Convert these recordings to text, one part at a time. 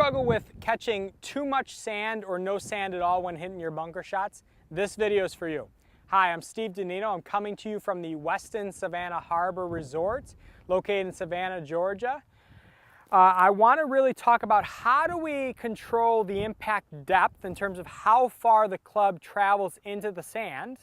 struggle with catching too much sand or no sand at all when hitting your bunker shots, this video is for you. Hi, I'm Steve DiNino. I'm coming to you from the Westin Savannah Harbor Resort, located in Savannah, Georgia. I want to really talk about how do we control the impact depth in terms of how far the club travels into the sand.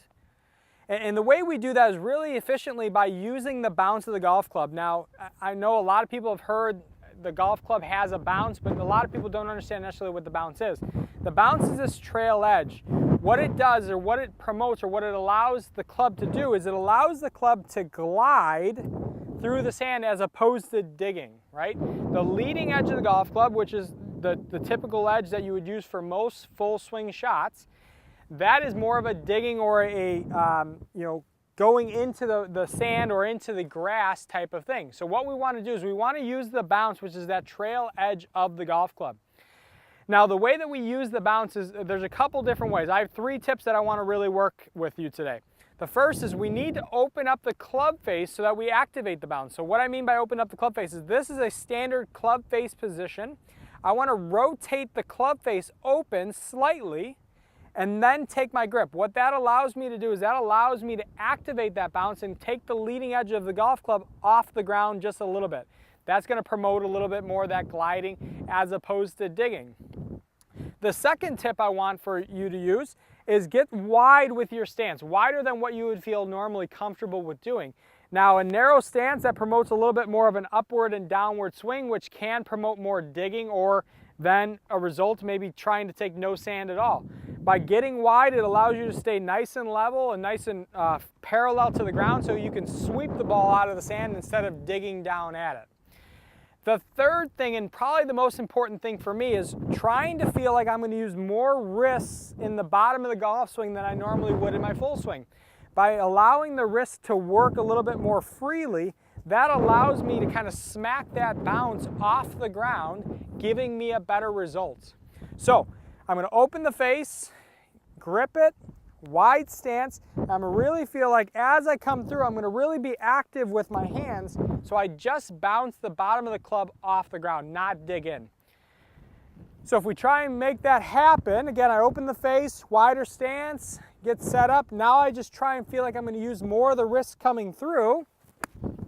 And the way we do that is really efficiently by using the bounce of the golf club. Now, I know a lot of people have heard the golf club has a bounce, but a lot of people don't understand necessarily what the bounce is. The bounce is this trail edge. What it does, or what it promotes, or what it allows the club to do is it allows the club to glide through the sand as opposed to digging, right? The leading edge of the golf club, which is the typical edge that you would use for most full swing shots, that is more of a digging or a, going into the sand or into the grass type of thing. So what we want to do is we want to use the bounce, which is that trail edge of the golf club. Now, the way that we use the bounce is there's a couple different ways. I have 3 tips that I want to really work with you today. The first is we need to open up the club face so that we activate the bounce. So what I mean by open up the club face is this is a standard club face position. I want to rotate the club face open slightly and then take my grip. What that allows me to do is that allows me to activate that bounce and take the leading edge of the golf club off the ground just a little bit. That's going to promote a little bit more of that gliding as opposed to digging. The second tip I want for you to use is get wide with your stance, wider than what you would feel normally comfortable with doing. Now, a narrow stance that promotes a little bit more of an upward and downward swing, which can promote more digging or then a result maybe trying to take no sand at all. By getting wide, it allows you to stay nice and level and nice and parallel to the ground so you can sweep the ball out of the sand instead of digging down at it. The third thing, and probably the most important thing for me, is trying to feel like I'm going to use more wrists in the bottom of the golf swing than I normally would in my full swing. By allowing the wrist to work a little bit more freely, that allows me to kind of smack that bounce off the ground, giving me a better result. So I'm going to open the face, grip it, wide stance. I'm going to really feel like as I come through, I'm going to really be active with my hands, so I just bounce the bottom of the club off the ground, not dig in. So if we try and make that happen, again, I open the face, wider stance, get set up. Now I just try and feel like I'm going to use more of the wrist coming through,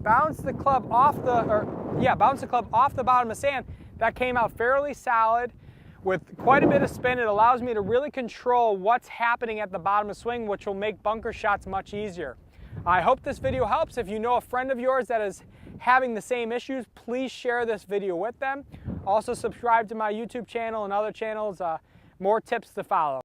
bounce the club off the bottom of sand. That came out fairly solid. With quite a bit of spin, it allows me to really control what's happening at the bottom of the swing, which will make bunker shots much easier. I hope this video helps. If you know a friend of yours that is having the same issues, please share this video with them. Also subscribe to my YouTube channel and other channels. More tips to follow.